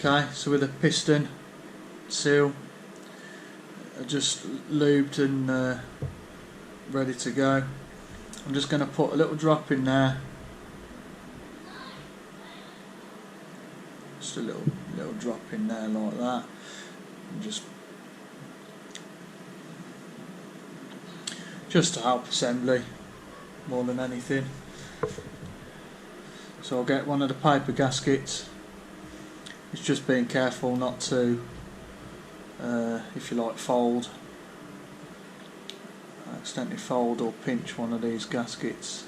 Okay, so with a piston seal just lubed and ready to go, I'm just going to put a little drop in there, just a little drop in there like that, and just to help assembly more than anything. So I'll get one of the paper gaskets. It's just being careful not to, if you like, accidentally fold or pinch one of these gaskets,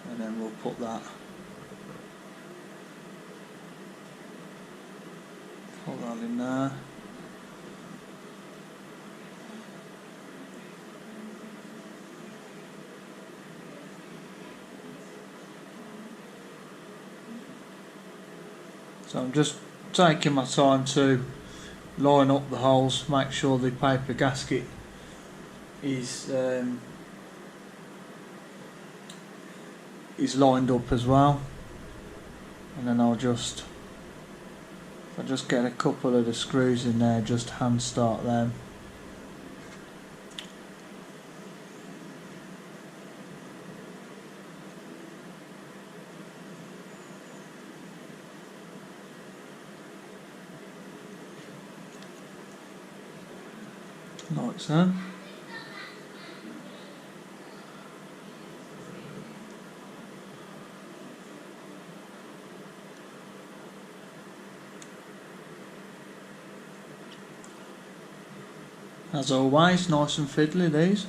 and then we'll put that in there. So I'm just taking my time to line up the holes, make sure the paper gasket is lined up as well, and then I'll just get a couple of the screws in there, just hand start them. Like so. As always, nice and fiddly these.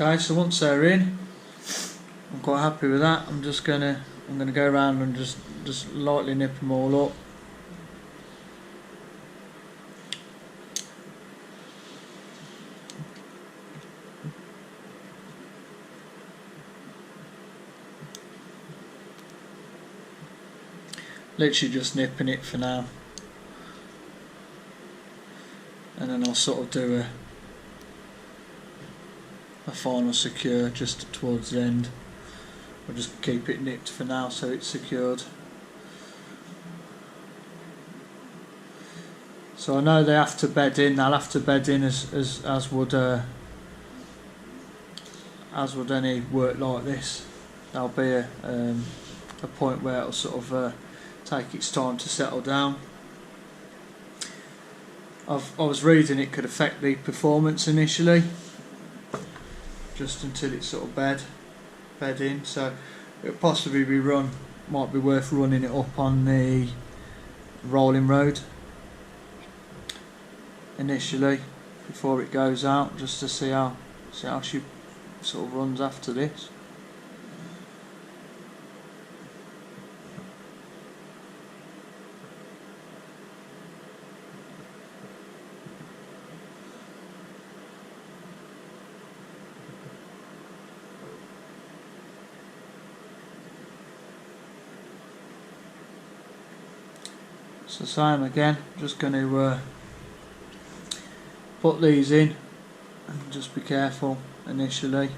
Okay, so once they're in, I'm quite happy with that. I'm gonna go around and just lightly nip them all up. Literally just nipping it for now, and then I'll sort of do a final secure just towards the end. I'll just keep it nipped for now so it's secured. So I know they have to bed in. They'll have to bed in as would any work like this. There'll be a point where it'll sort of take its time to settle down. I was reading it could affect the performance initially, just until it's sort of bed in. So it possibly might be worth running it up on the rolling road initially before it goes out, just to see how she sort of runs after this. So same again, just going to put these in and just be careful initially.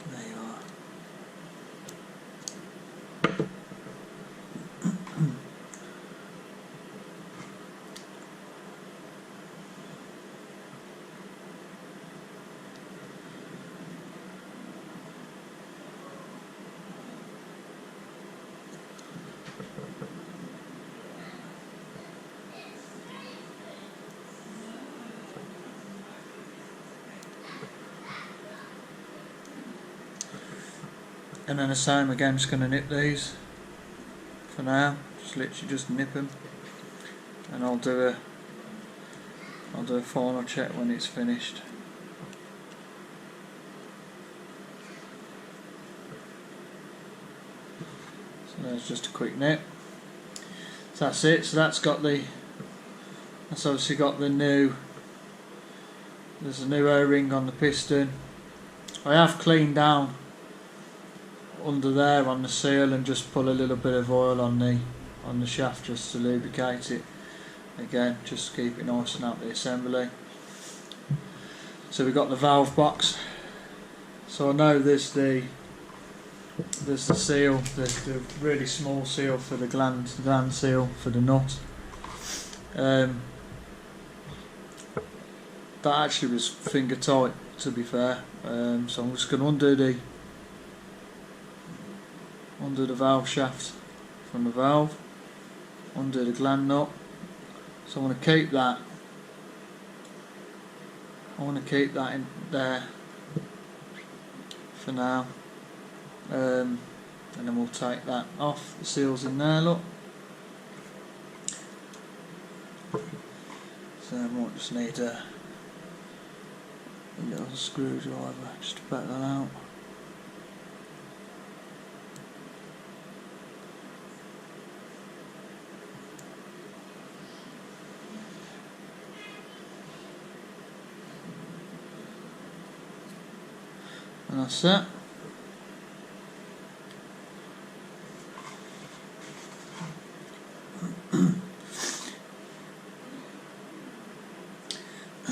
There you are. And then the same again, just going to nip these for now, just nip them, and I'll do a final check when it's finished. There's just a quick nip. So that's it. So that's obviously got the new. There's a new O-ring on the piston. I have cleaned down under there on the seal and just put a little bit of oil on the shaft just to lubricate it. Again, just to keep it nice and out the assembly. So we've got the valve box. So I know there's the seal, the really small seal for the gland seal for the nut. That actually was finger tight, to be fair. So I'm just going to undo the valve shaft from the valve, undo the gland nut. So I want to keep that. In there for now, and then we'll take that off. The seal's in there, look. So I might just need a little screwdriver just to back that out. And that's it.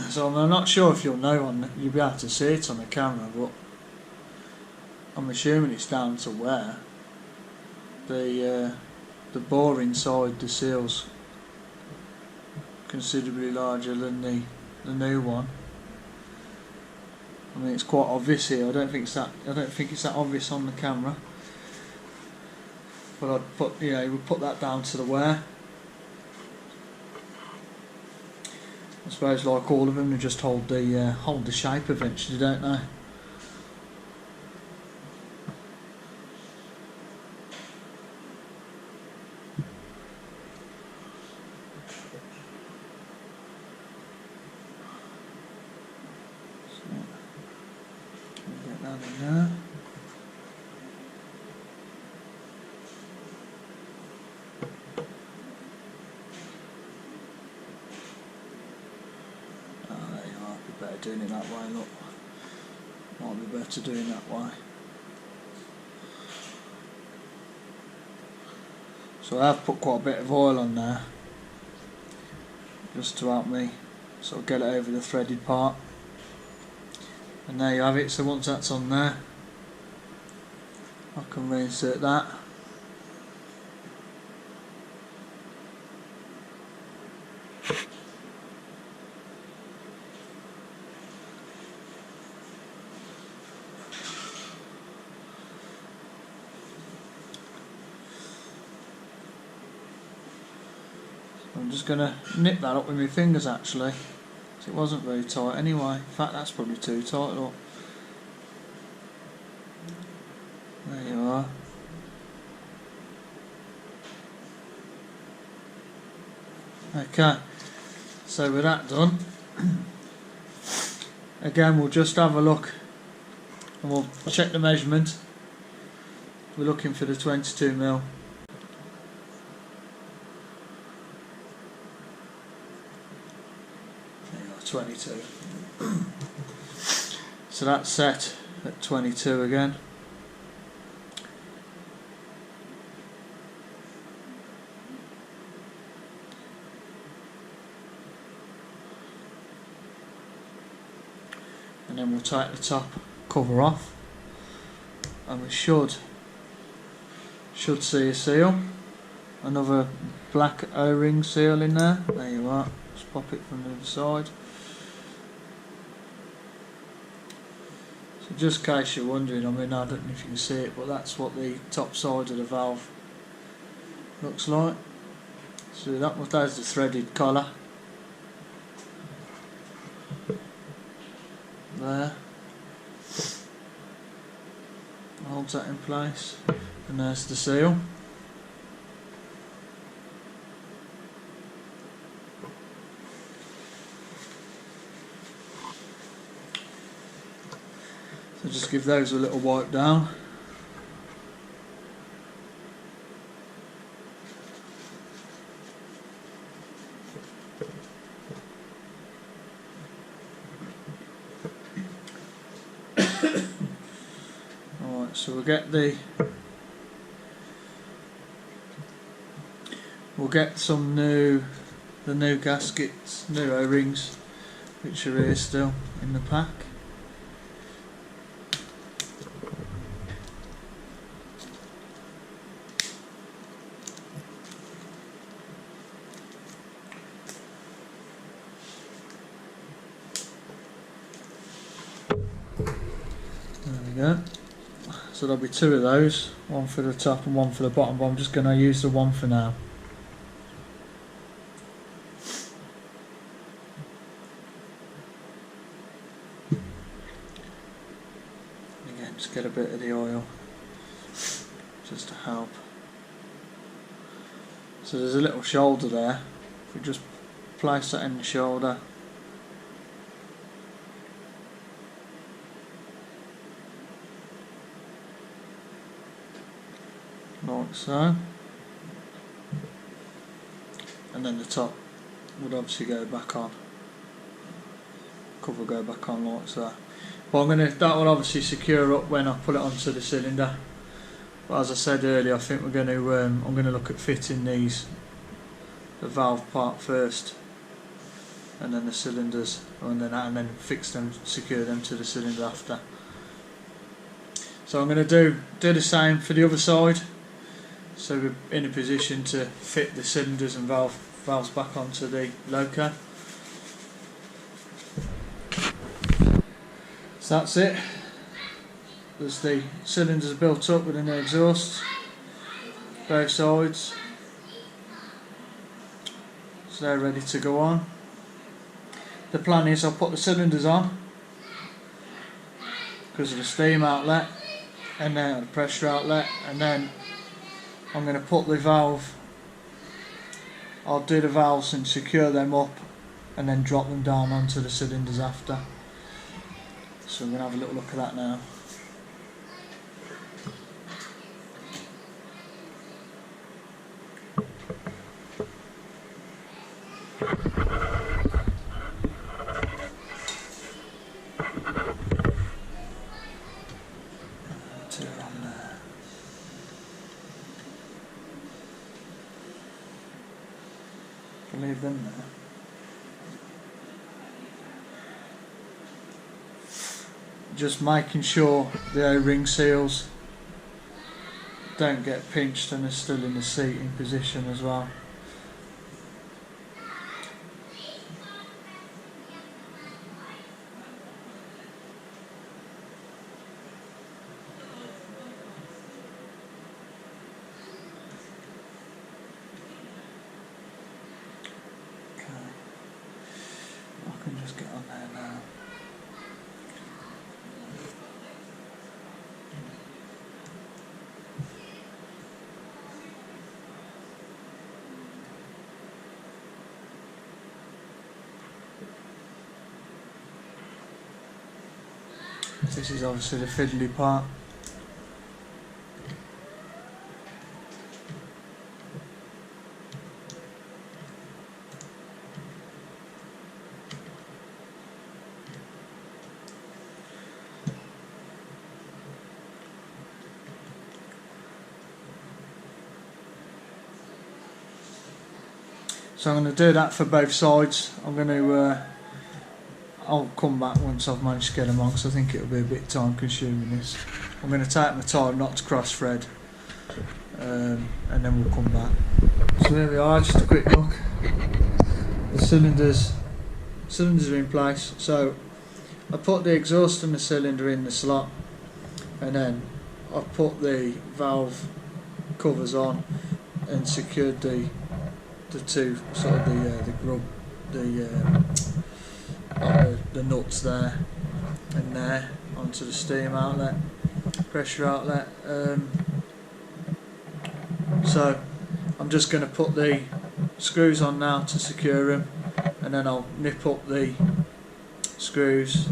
So I'm not sure if you'll be able to see it on the camera, but I'm assuming it's down to wear. The bore inside the seal's considerably larger than the new one. I mean, it's quite obvious here. I don't think it's that obvious on the camera. But we'll put that down to the wear. I suppose, like all of them, they just hold the shape eventually, don't they? Get that in there. Better doing it that way, look. Might be better doing that way. So I have put quite a bit of oil on there just to help me sort of get it over the threaded part. And there you have it. So once that's on there, I can reinsert that. I'm just going to nip that up with my fingers actually, because it wasn't very tight anyway. In fact, that's probably too tight. Look. There you are. Okay, so with that done, again we'll just have a look and we'll check the measurement. We're looking for the 22mm. 22. So that's set at 22 again. And then we'll take the top cover off, and we should see a seal, another black O-ring seal in there. There you are. Just pop it from the other side. So just in case you're wondering, I mean, I don't know if you can see it, but that's what the top side of the valve looks like. So there's the threaded collar. There. Holds that in place. And there's the seal. So just give those a little wipe down. we'll get the new gaskets, new O-rings, which are here still in the pack. There we go. So there'll be two of those, one for the top and one for the bottom, but I'm just going to use the one for now. Again, just get a bit of the oil just to help. So there's a little shoulder there. If we just place that in the shoulder, like so, and then the top would obviously go back on, cover go back on like so. But that will obviously secure up when I put it onto the cylinder. But as I said earlier, I think I'm going to look at fitting the valve part first, and then the cylinders, and then fix them, secure them to the cylinder after. So I'm going to do the same for the other side. So we're in a position to fit the cylinders and valves back onto the loco. So that's it. There's the cylinders built up with the new exhaust, both sides. So they're ready to go on. The plan is I'll put the cylinders on because of the steam outlet, and then the pressure outlet, and then I'm going to put the valve, I'll do the valves and secure them up and then drop them down onto the cylinders after. So we're going to have a little look at that now. Leave them there. Just making sure the O-ring seals don't get pinched and are still in the seating position as well. I can just get on there now. This is obviously the fiddly part. So I'm going to do that for both sides. I'll come back once I've managed to get them on, because I think it'll be a bit time consuming this. I'm going to take my time not to cross thread, and then we'll come back. So there we are, just a quick look. The cylinders are in place. So I put the exhaust and the cylinder in the slot, and then I put the valve covers on and secured the two sort of the grub, the nuts there and there onto the steam outlet, pressure outlet. So I'm just going to put the screws on now to secure them, and then I'll nip up the screws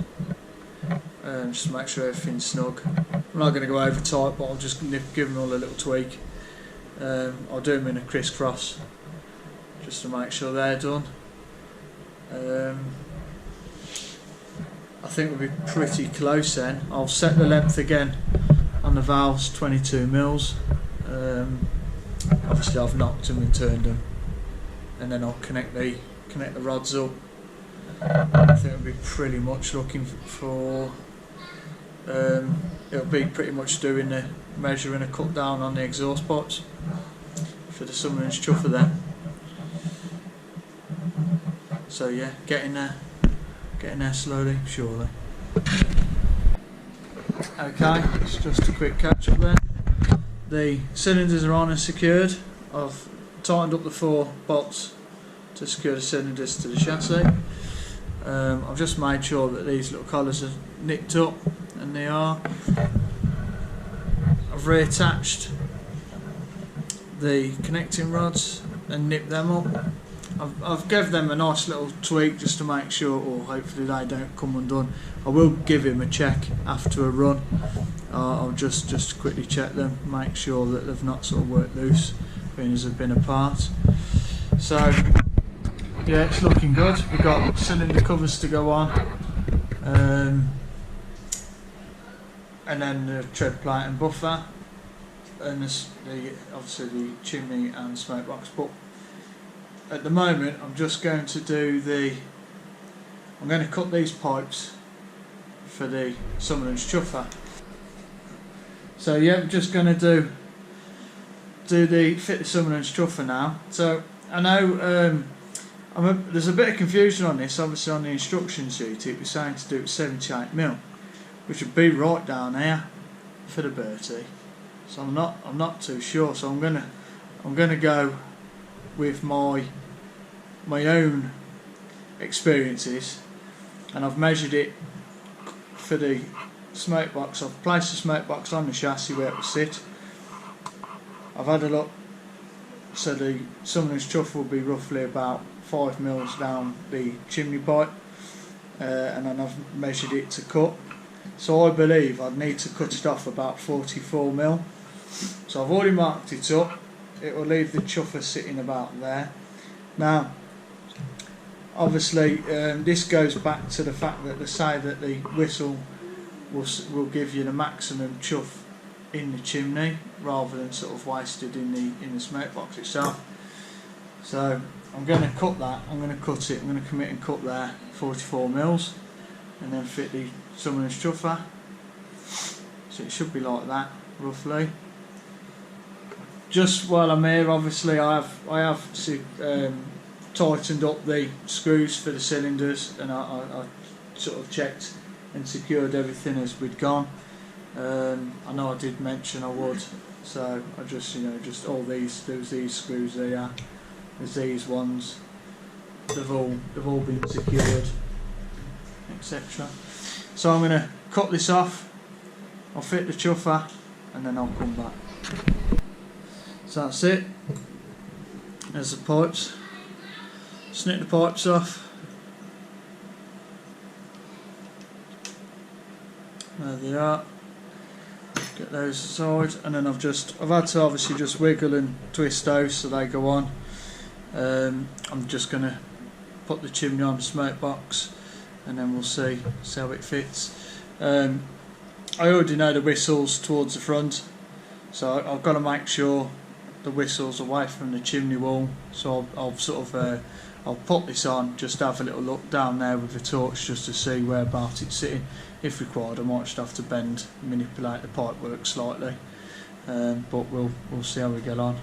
just to make sure everything's snug. I'm not going to go over tight, but I'll just give them all a little tweak. I'll do them in a crisscross just to make sure they're done. I think we'll be pretty close then. I'll set the length again on the valves 22 mils. Obviously I've knocked them and turned them, and then I'll connect the rods up. I think it'll be pretty much looking for it'll be pretty much doing the measuring a cut down on the exhaust pipes for the Summerlands chuffer there. So yeah, getting there slowly, surely. Okay, it's just a quick catch up there. The cylinders are on and secured. I've tightened up the 4 bolts to secure the cylinders to the chassis. I've just made sure that these little collars are nipped up, and they are. I've reattached the connecting rods and nipped them up. I've given them a nice little tweak just to make sure, or hopefully they don't come undone. I will give him a check after a run. I'll just quickly check them, make sure that they've not sort of worked loose, being as they've been apart. So yeah, it's looking good. We've got cylinder covers to go on, and then the tread plate and buffer, and obviously the chimney and smoke box. But at the moment I'm just going to do I'm going to cut these pipes for the Summerlands chuffer. So yeah, I'm just going to fit the Summerlands chuffer now. So I know there's a bit of confusion on this. Obviously on the instruction sheet it was saying to do it 78mm, which would be right down here for the Bertie. So I'm not too sure. So I'm gonna go with my own experiences, and I've measured it for the smoke box. I've placed the smoke box on the chassis where it will sit. I've had a look, so the Summerlands chuffer will be roughly about 5 mils down the chimney pipe, and then I've measured it to cut. So I believe I'd need to cut it off about 44mm. So I've already marked it up. It will leave the chuffer sitting about there. Now obviously this goes back to the fact that they say that the whistle will give you the maximum chuff in the chimney rather than sort of wasted in the smoke box itself. So I'm going to cut that. I'm going to commit and cut there 44mm, and then fit the Summerlands chuffer. So it should be like that roughly. Just while I'm here, obviously I have tightened up the screws for the cylinders, and I sort of checked and secured everything as we'd gone. I know I did mention I would, so I just all these, there was these screws there, there's these ones, they've all been secured, etc. So I'm going to cut this off, I'll fit the chuffer, and then I'll come back. So that's it. There's the pipes. Snip the pipes off. There they are. Get those aside, and then I've had to obviously just wiggle and twist those so they go on. I'm just going to put the chimney on the smoke box, and then we'll see how it fits. I already know the whistles towards the front, so I've got to make sure the whistles away from the chimney wall. So I'll put this on, just have a little look down there with the torch just to see whereabouts it's sitting. If required I might just have to manipulate the pipe work slightly, but we'll see how we get on.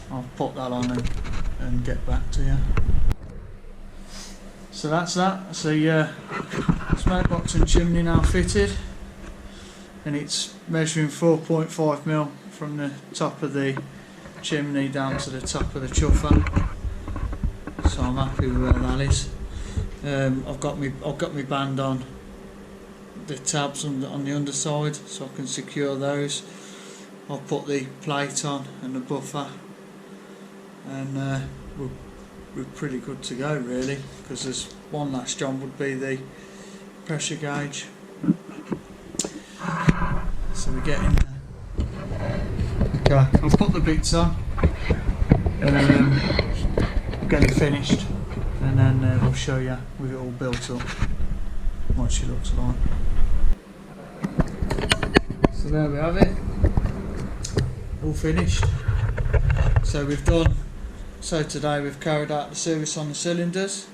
I'll put that on and get back to you. So that's that. So smoke box and chimney now fitted, and it's measuring 4.5mm from the top of the chimney down to the top of the chuffer. So I'm happy with where that is. I've got my band on the tabs on the underside, so I can secure those. I'll put the plate on and the buffer, and we're pretty good to go really, because there's one last job would be the pressure gauge. So we're getting there. Okay, I'll put the bits on, get it finished, and then we'll show you with it all built up what she looks like. So there we have it, all finished. So today we've carried out the service on the cylinders,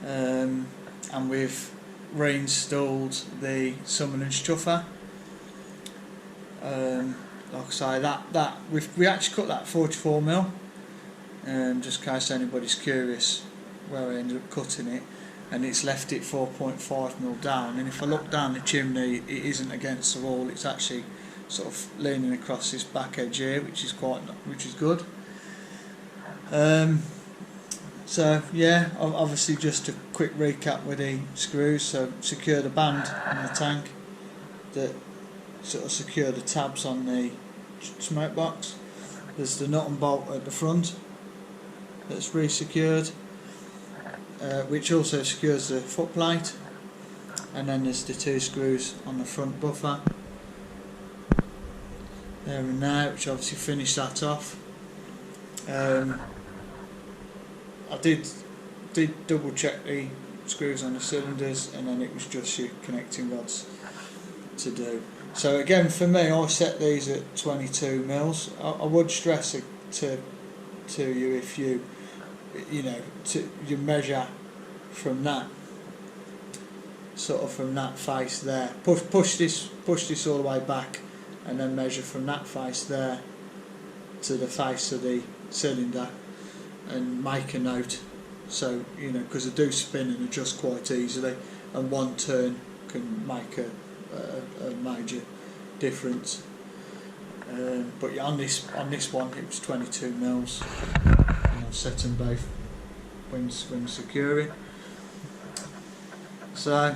and we've reinstalled the Summerlands chuffer. Like I say, that we actually cut that 44mm, just in case anybody's curious where I ended up cutting it, and it's left it 4.5mm down. And if I look down the chimney, it isn't against the wall; it's actually sort of leaning across this back edge here, which is good. So yeah, obviously just a quick recap with the screws. So secure the band on the tank that sort of secure the tabs on the smoke box. There's the nut and bolt at the front that's re-secured, which also secures the foot plate, and then there's the 2 screws on the front buffer there and there, which obviously finished that off. I did double check the screws on the cylinders, and then it was just your connecting rods to do. So again, for me, I set these at 22mm. I would stress it to you, if you measure from that from that face there. Push this all the way back, and then measure from that face there to the face of the cylinder, and make a note. So because they do spin and adjust quite easily, and one turn can make a major difference. But on this one, it was 22mm, and I'll set them both when securing. So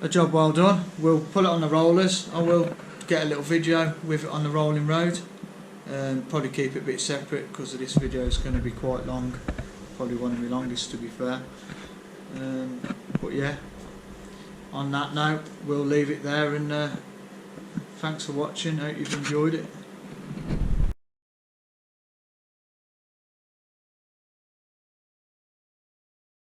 a job well done. We'll put it on the rollers. I will get a little video with it on the rolling road, and probably keep it a bit separate because this video is going to be quite long, probably one of my longest, to be fair. But yeah, on that note, we'll leave it there, and thanks for watching. Hope you've enjoyed it.